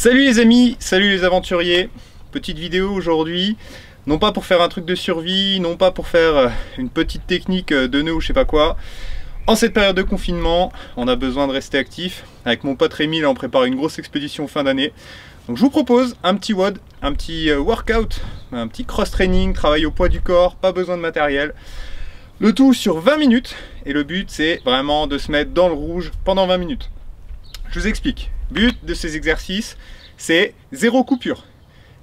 Salut les amis, salut les aventuriers. Petite vidéo aujourd'hui, non pas pour faire un truc de survie, non pas pour faire une petite technique de nœud ou je sais pas quoi. En cette période de confinement, on a besoin de rester actif. Avec mon pote Rémi, là, on prépare une grosse expédition fin d'année. Donc je vous propose un petit WOD, un petit workout, un petit cross-training, travail au poids du corps, pas besoin de matériel. Le tout sur 20 minutes. Et le but, c'est vraiment de se mettre dans le rouge pendant 20 minutes. Je vous explique. But de ces exercices, c'est zéro coupure.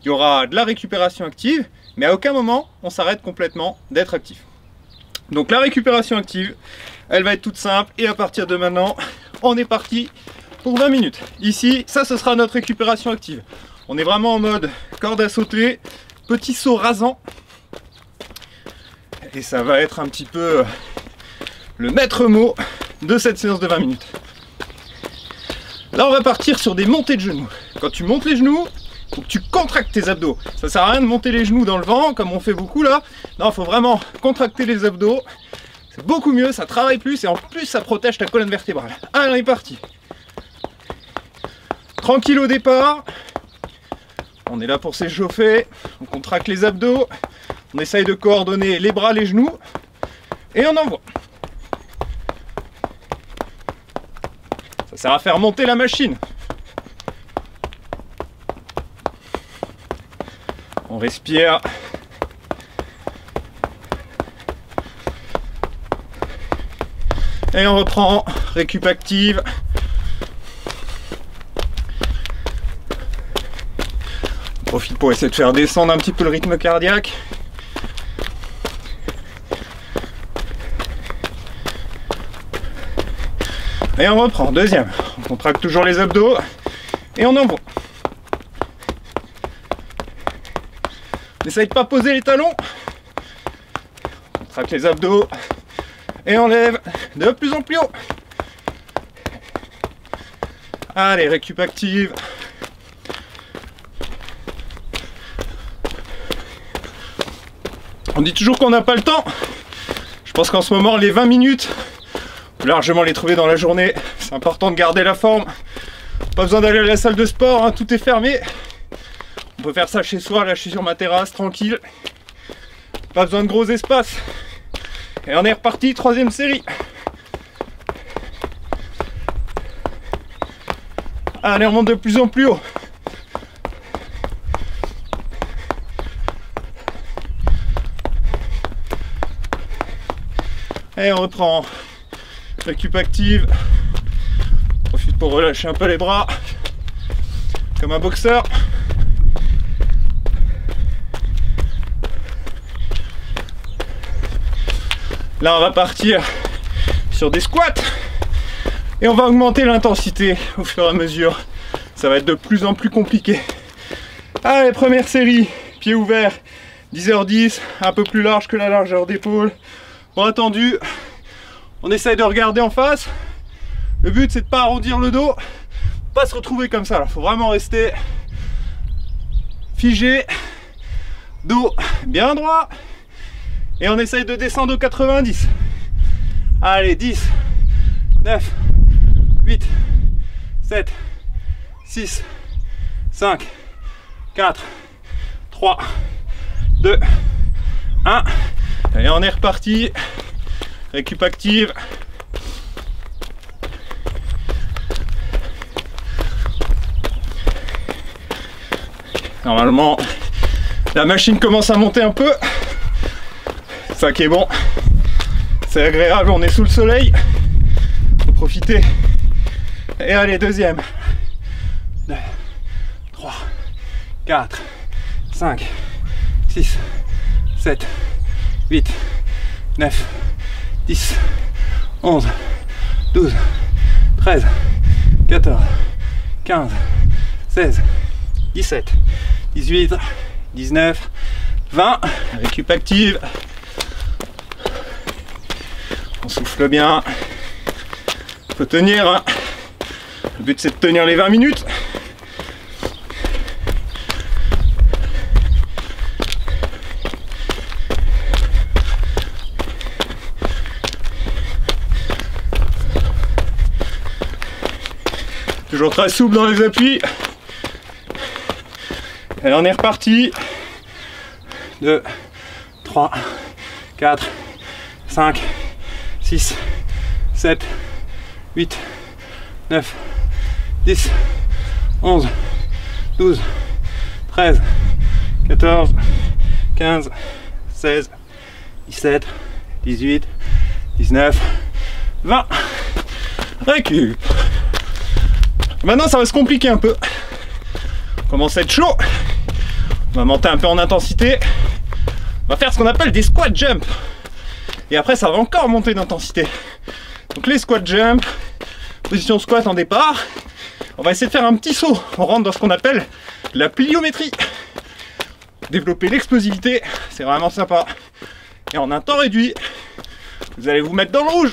Il y aura de la récupération active, mais à aucun moment on s'arrête complètement d'être actif. Donc la récupération active, elle va être toute simple et à partir de maintenant, on est parti pour 20 minutes. Ici, ça ce sera notre récupération active. On est vraiment en mode corde à sauter, petit saut rasant. Et ça va être un petit peu le maître mot de cette séance de 20 minutes. Là, on va partir sur des montées de genoux. Quand tu montes les genoux, il faut que tu contractes tes abdos. Ça sert à rien de monter les genoux dans le vent, comme on fait beaucoup là. Non, il faut vraiment contracter les abdos. C'est beaucoup mieux, ça travaille plus et en plus, ça protège ta colonne vertébrale. Allez, on est parti. Tranquille au départ. On est là pour s'échauffer. On contracte les abdos. On essaye de coordonner les bras, les genoux. Et on envoie. Ça sert à faire monter la machine. On respire. Et on reprend. Récup active. On profite pour essayer de faire descendre un petit peu le rythme cardiaque. Et on reprend, deuxième. On contracte toujours les abdos et on envoie. N'essaye de pas poser les talons. On contracte les abdos et on lève de plus en plus haut. Allez, récup active. On dit toujours qu'on n'a pas le temps. Je pense qu'en ce moment, les 20 minutes, on peut largement les trouver dans la journée. C'est important de garder la forme. Pas besoin d'aller à la salle de sport, hein, tout est fermé. On peut faire ça chez soi, là je suis sur ma terrasse, tranquille. Pas besoin de gros espaces. Et on est reparti, troisième série. Allez, on monte de plus en plus haut. Et on reprend. Récup active. Profite pour relâcher un peu les bras. Comme un boxeur. Là, on va partir sur des squats. Et on va augmenter l'intensité au fur et à mesure. Ça va être de plus en plus compliqué. Allez, première série. Pied ouvert. 10h10. Un peu plus large que la largeur d'épaule. Bras tendu. On essaye de regarder en face. Le but, c'est de pas arrondir le dos. Pas se retrouver comme ça. Il faut vraiment rester figé. Dos bien droit. Et on essaye de descendre au 90. Allez, 10, 9, 8, 7, 6, 5, 4, 3, 2, 1. Et on est reparti. Récup active. Normalement, la machine commence à monter un peu. Ça qui est bon. C'est agréable, on est sous le soleil. Faut profiter. Et allez, deuxième. 2, 3, 4, 5, 6, 7, 8, 9, 10, 11, 12, 13, 14, 15, 16, 17, 18, 19, 20. Récup active. On souffle bien. Faut tenir. Hein. Le but c'est de tenir les 20 minutes. Toujours très souple dans les appuis. Allez, on est reparti. 2, 3, 4, 5, 6, 7, 8, 9, 10, 11, 12, 13, 14, 15, 16, 17, 18, 19, 20. Récup. Maintenant, ça va se compliquer un peu. On commence à être chaud. On va monter un peu en intensité. On va faire ce qu'on appelle des squat jump. Et après, ça va encore monter d'intensité. Donc les squat jump, position squat en départ. On va essayer de faire un petit saut. On rentre dans ce qu'on appelle la pliométrie. Développer l'explosivité, c'est vraiment sympa. Et en un temps réduit, vous allez vous mettre dans le rouge.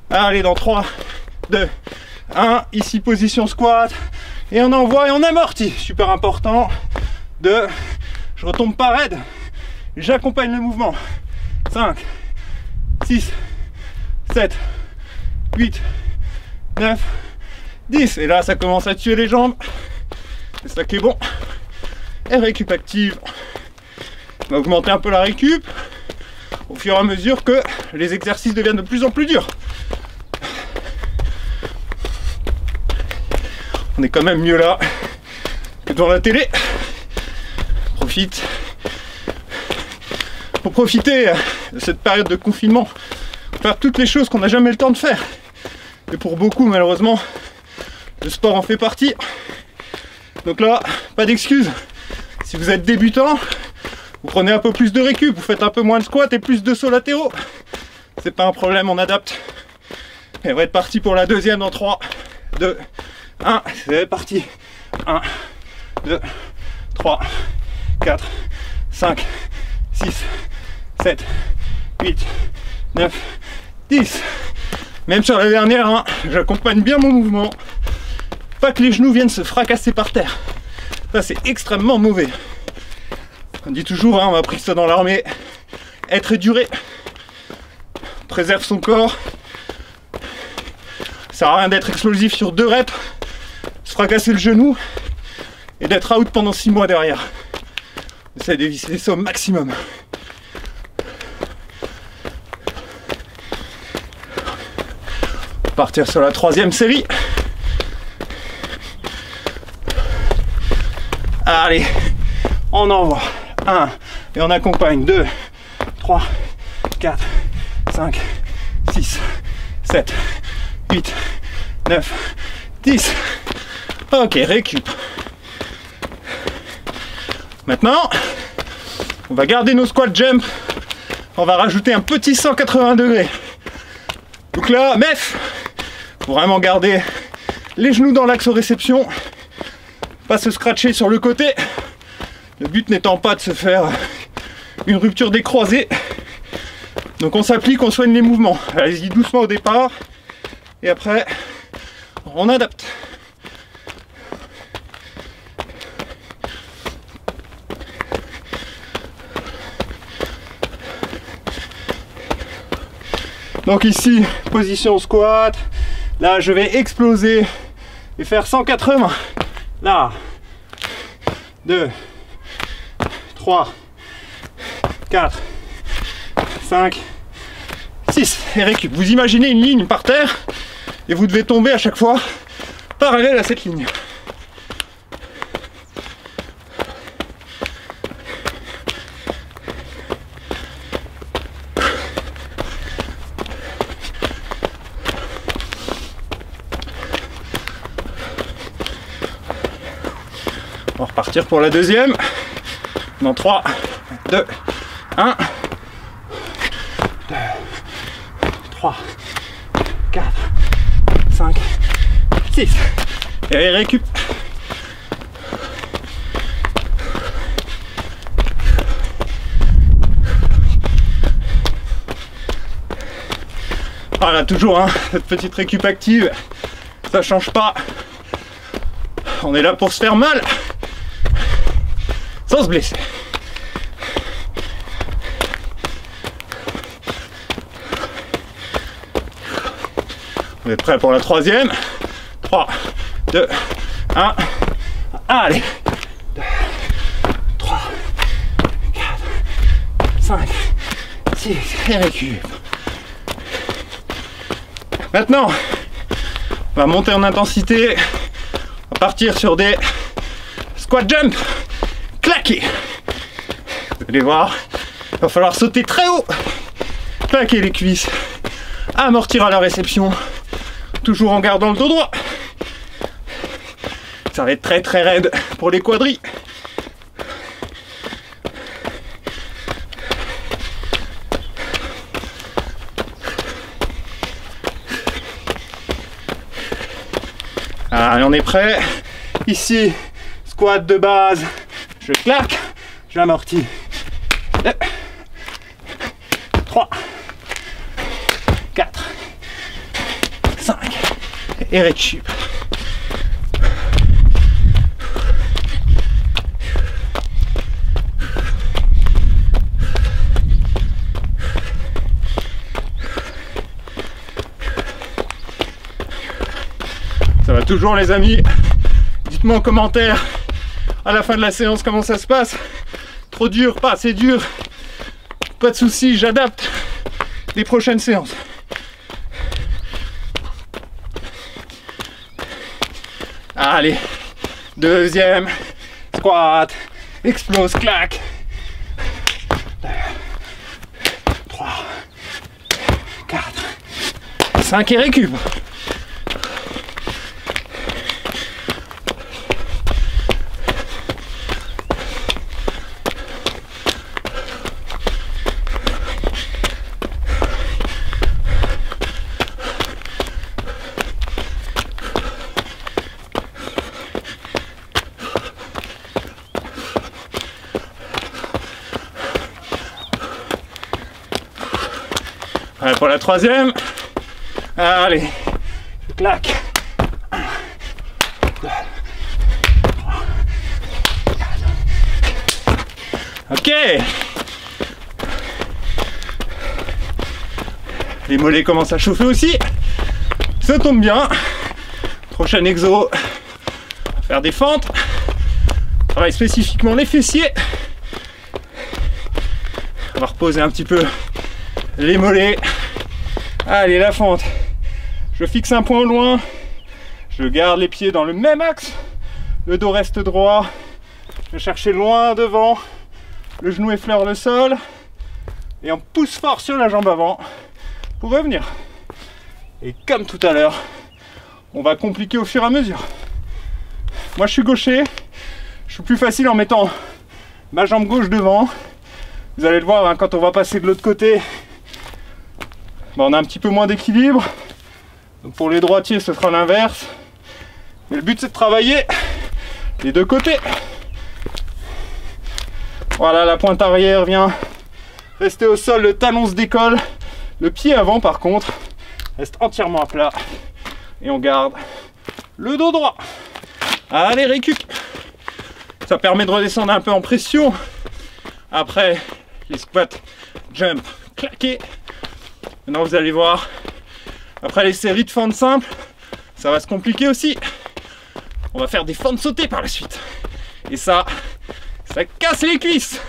Allez, dans 3, 2, 1. Ici, position squat. Et on envoie et on amortit. Super important. 2. Je retombe pas raide. J'accompagne le mouvement. 5, 6, 7, 8, 9, 10. Et là, ça commence à tuer les jambes. C'est ça qui est bon. Et récup active. On va augmenter un peu la récup au fur et à mesure que les exercices deviennent de plus en plus durs. On est quand même mieux là que devant la télé. Profite. Pour profiter de cette période de confinement, faire toutes les choses qu'on n'a jamais le temps de faire. Et pour beaucoup, malheureusement, le sport en fait partie. Donc là, pas d'excuses. Si vous êtes débutant, vous prenez un peu plus de récup, vous faites un peu moins de squat et plus de sauts latéraux. C'est pas un problème, on adapte. Et on va être parti pour la deuxième dans 3, 2, 1. C'est parti. 1, 2, 3, 4, 5, 6, 7, 8, 9, 10. Même sur la dernière, hein, j'accompagne bien mon mouvement. Pas que les genoux viennent se fracasser par terre. Ça, c'est extrêmement mauvais. On dit toujours, hein, on m'a appris ça dans l'armée, être et durer. Préserve son corps. Ça sert à rien d'être explosif sur 2 reps, se fracasser le genou et d'être out pendant 6 mois derrière. Essaye d'éviter ça au maximum. Partir sur la 3e série. Allez, on envoie. 1 et on accompagne. 2, 3, 4, 5, 6, 7, 8, 9, 10. Ok, récup. Maintenant, on va garder nos squat jump. On va rajouter un petit 180 degrés. Donc là, MEF, faut vraiment garder les genoux dans l'axe aux réceptions. Pas se scratcher sur le côté. Le but n'étant pas de se faire une rupture des croisés. Donc on s'applique, on soigne les mouvements. Allez-y doucement au départ. Et après, on adapte. Donc ici, position squat. Là, je vais exploser et faire 180. Là, 2, 3, 4, 5, 6. Et récup. Vous imaginez une ligne par terre et vous devez tomber à chaque fois parallèle à cette ligne. On va repartir pour la deuxième. Dans 3, 2, 1. 2, 3, 4, 5, 6. Et récup. Voilà, toujours hein, cette petite récup active. Ça change pas. On est là pour se faire mal. Sans se blesser. Vous êtes prêts pour la troisième? 3, 2, 1. Allez. 2, 3, 4, 5, 6, et récup. Maintenant, on va monter en intensité. On va partir sur des squat jump claqués. Vous allez voir, il va falloir sauter très haut, claquer les cuisses, amortir à la réception, toujours en gardant le dos droit. Ça va être très très raide pour les quadris. Allez, on est prêt. Ici, squat de base. Je claque, j'amortis. 2, 3, 4, 5 et récup. Ça va toujours les amis, dites-moi en commentaire à la fin de la séance comment ça se passe. Trop dur, pas assez dur, pas de soucis, j'adapte les prochaines séances. Allez, deuxième squat, explose, claque. 2, 3, 4, 5 et récup. Ouais, pour la troisième, allez, je claque. 1, 2, 3, 4. Ok. Les mollets commencent à chauffer aussi. Ça tombe bien. Prochain exo, on va faire des fentes. On travaille spécifiquement les fessiers. On va reposer un petit peu les mollets. Allez, la fente. Je fixe un point au loin. Je garde les pieds dans le même axe. Le dos reste droit. Je vais chercher loin devant. Le genou effleure le sol. Et on pousse fort sur la jambe avant pour revenir. Et comme tout à l'heure, on va compliquer au fur et à mesure. Moi, je suis gaucher. Je suis plus facile en mettant ma jambe gauche devant. Vous allez le voir hein, quand on va passer de l'autre côté. On a un petit peu moins d'équilibre. Donc pour les droitiers, ce sera l'inverse. Mais le but, c'est de travailler les deux côtés. Voilà, la pointe arrière vient rester au sol, le talon se décolle. Le pied avant, par contre, reste entièrement à plat. Et on garde le dos droit. Allez, récup. Ça permet de redescendre un peu en pression. Après, les squats, jump, claquer. Maintenant, vous allez voir, après les séries de fentes simples, ça va se compliquer aussi. On va faire des fentes sautées par la suite. Et ça casse les cuisses.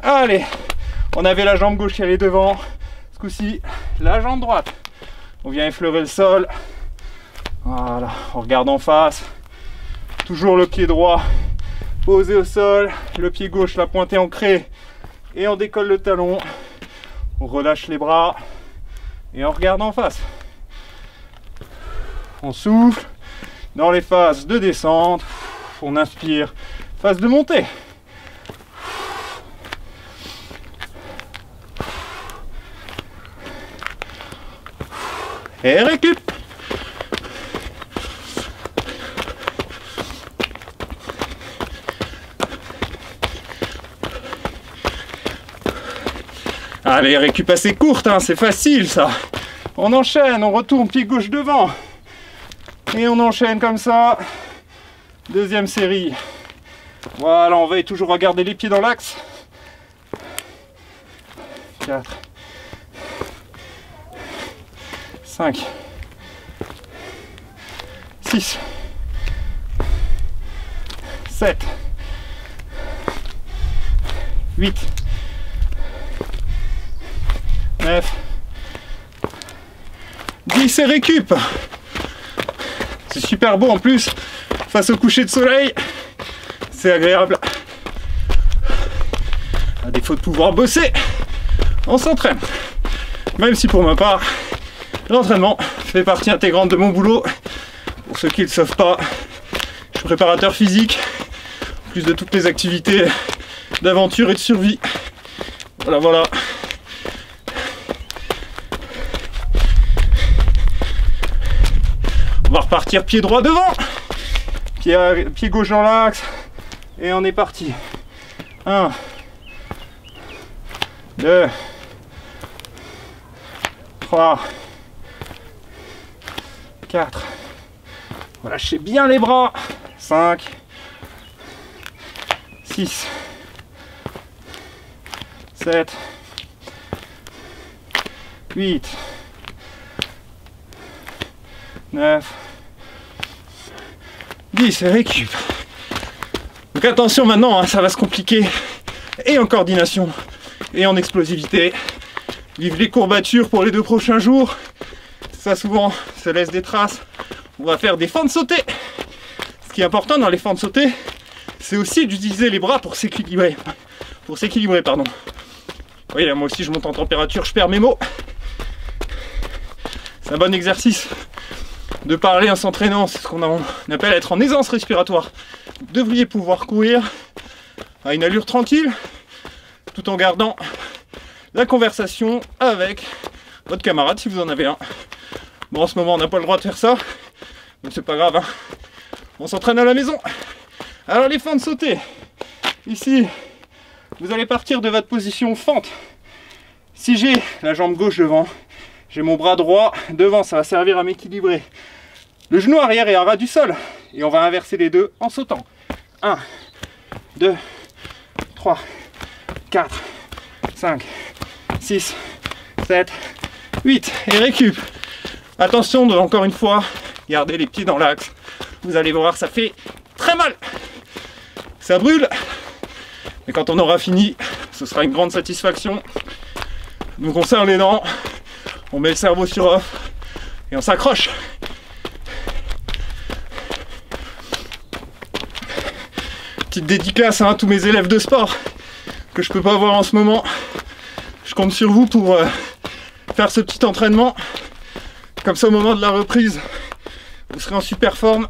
Allez, on avait la jambe gauche qui allait devant. Ce coup-ci, la jambe droite. On vient effleurer le sol. Voilà, on regarde en face. Toujours le pied droit posé au sol. Le pied gauche, la pointe ancrée. Et on décolle le talon. On relâche les bras et on regarde en face. On souffle dans les phases de descente. On inspire, phase de montée. Et récup. Allez, récup assez courte, hein, c'est facile ça. On enchaîne, on retourne pied gauche devant. Et on enchaîne comme ça. Deuxième série. Voilà, on veille toujours à garder les pieds dans l'axe. 4, 5, 6, 7, 8, 9, 10 et récup. C'est super beau en plus, face au coucher de soleil, c'est agréable. À défaut de pouvoir bosser, on s'entraîne. Même si pour ma part, l'entraînement fait partie intégrante de mon boulot. Pour ceux qui ne le savent pas, je suis préparateur physique, en plus de toutes les activités d'aventure et de survie. Voilà, voilà. On va repartir pied droit devant, pied gauche dans l'axe, et on est parti. 1, 2, 3, 4, relâchez bien les bras, 5, 6, 7, 8, 9, 10 et récup. Donc attention maintenant, hein, ça va se compliquer, et en coordination, et en explosivité. Vive les courbatures pour les 2 prochains jours. Ça souvent, ça laisse des traces. On va faire des fentes sautées. Ce qui est important dans les fentes sautées, c'est aussi d'utiliser les bras pour s'équilibrer. Pour s'équilibrer, pardon. Oui, là, moi aussi je monte en température, je perds mes mots. C'est un bon exercice de parler en s'entraînant. C'est ce qu'on appelle être en aisance respiratoire. Vous devriez pouvoir courir à une allure tranquille, tout en gardant la conversation avec votre camarade si vous en avez un. Bon, en ce moment on n'a pas le droit de faire ça, mais c'est pas grave, hein. On s'entraîne à la maison. Alors les fentes sautées, ici vous allez partir de votre position fente. Si j'ai la jambe gauche devant, j'ai mon bras droit devant, ça va servir à m'équilibrer. Le genou arrière est à ras du sol, et on va inverser les deux en sautant. 1, 2, 3, 4, 5, 6, 7, 8 et récup. Attention de, encore une fois, garder les pieds dans l'axe. Vous allez voir, ça fait très mal. Ça brûle. Mais quand on aura fini, ce sera une grande satisfaction. Donc on serre les dents, on met le cerveau sur off et on s'accroche. Petite dédicace à tous mes élèves de sport que je peux pas voir en ce moment. Je compte sur vous pour faire ce petit entraînement. Comme ça, au moment de la reprise, vous serez en super forme.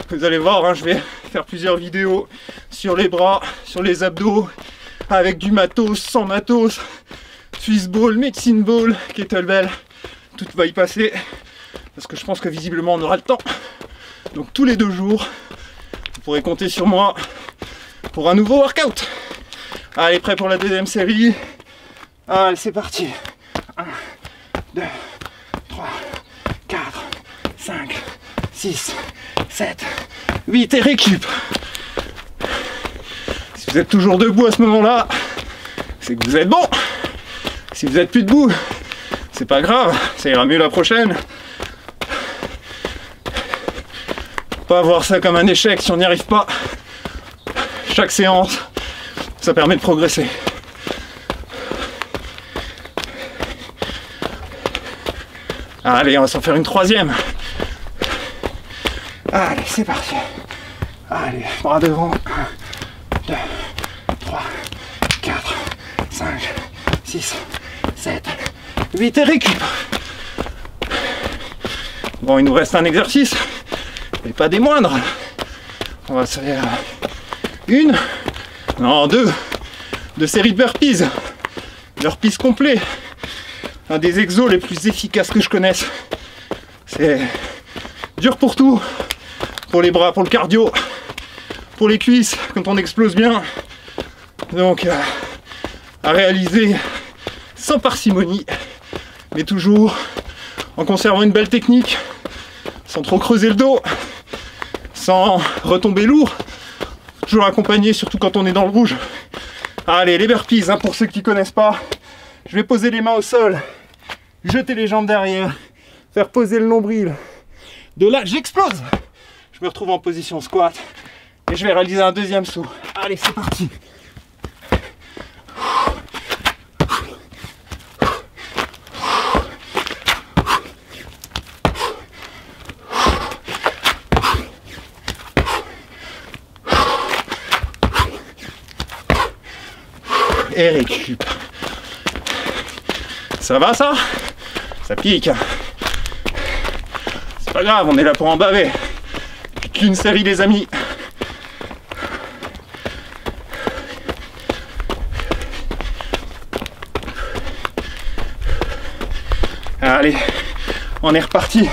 Vous allez voir, hein, je vais faire plusieurs vidéos sur les bras, sur les abdos, avec du matos, sans matos, Swiss ball, medicine ball, kettlebell. Tout va y passer parce que je pense que visiblement on aura le temps. Donc tous les 2 jours, vous pourrez compter sur moi pour un nouveau workout. Allez, prêt pour la 2e série. Allez, c'est parti. 1, 2, 3, 4, 5, 6, 7, 8 et récup. Si vous êtes toujours debout à ce moment-là, c'est que vous êtes bon. Si vous êtes plus debout, c'est pas grave, ça ira mieux la prochaine. Pas voir ça comme un échec si on n'y arrive pas. Chaque séance, ça permet de progresser. Allez, on va s'en faire une 3e. Allez, c'est parti. Allez, bras devant. 1, 2, 3, 4, 5, 6, 7, 8 et récup. Bon, il nous reste un exercice, mais pas des moindres. On va se faire 2 séries de burpees. Burpees complet. Un des exos les plus efficaces que je connaisse. C'est dur pour tout. Pour les bras, pour le cardio, pour les cuisses, quand on explose bien. Donc, à réaliser sans parcimonie, mais toujours en conservant une belle technique, sans trop creuser le dos, sans retomber lourd, toujours accompagné, surtout quand on est dans le rouge. Allez, les burpees, hein, pour ceux qui ne connaissent pas, je vais poser les mains au sol, jeter les jambes derrière, faire poser le nombril. De là, j'explose. Je me retrouve en position squat Et je vais réaliser un deuxième saut. Allez, c'est parti. Et récup. Ça va ça? Ça pique. C'est pas grave, on est là pour en baver. Qu'une série les amis. Allez, on est reparti.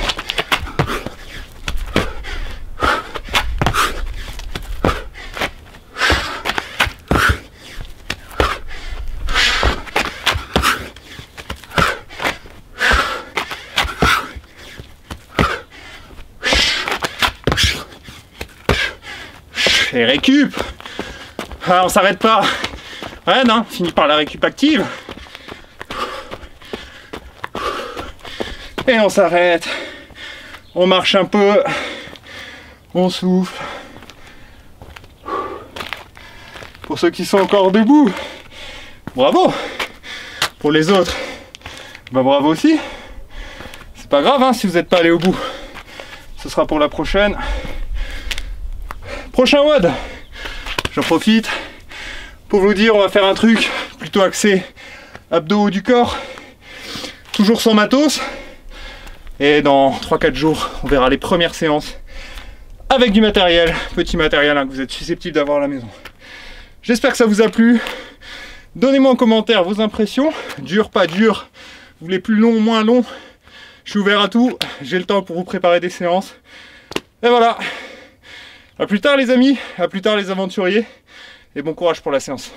Et récup. Ah, on s'arrête pas. Ouais, non, finit par la récup active. Et on s'arrête. On marche un peu. On souffle. Pour ceux qui sont encore debout, bravo. Pour les autres, bah bravo aussi. C'est pas grave hein, si vous n'êtes pas allé au bout. Ce sera pour la prochaine. Prochain WOD, j'en profite pour vous dire, on va faire un truc plutôt axé abdos haut du corps, toujours sans matos, et dans 3-4 jours, on verra les premières séances avec du matériel, petit matériel hein, que vous êtes susceptible d'avoir à la maison. J'espère que ça vous a plu, donnez-moi en commentaire vos impressions, dur, pas dur, vous voulez plus long, moins long, je suis ouvert à tout, j'ai le temps pour vous préparer des séances, et voilà. A plus tard les amis, à plus tard les aventuriers, et bon courage pour la séance.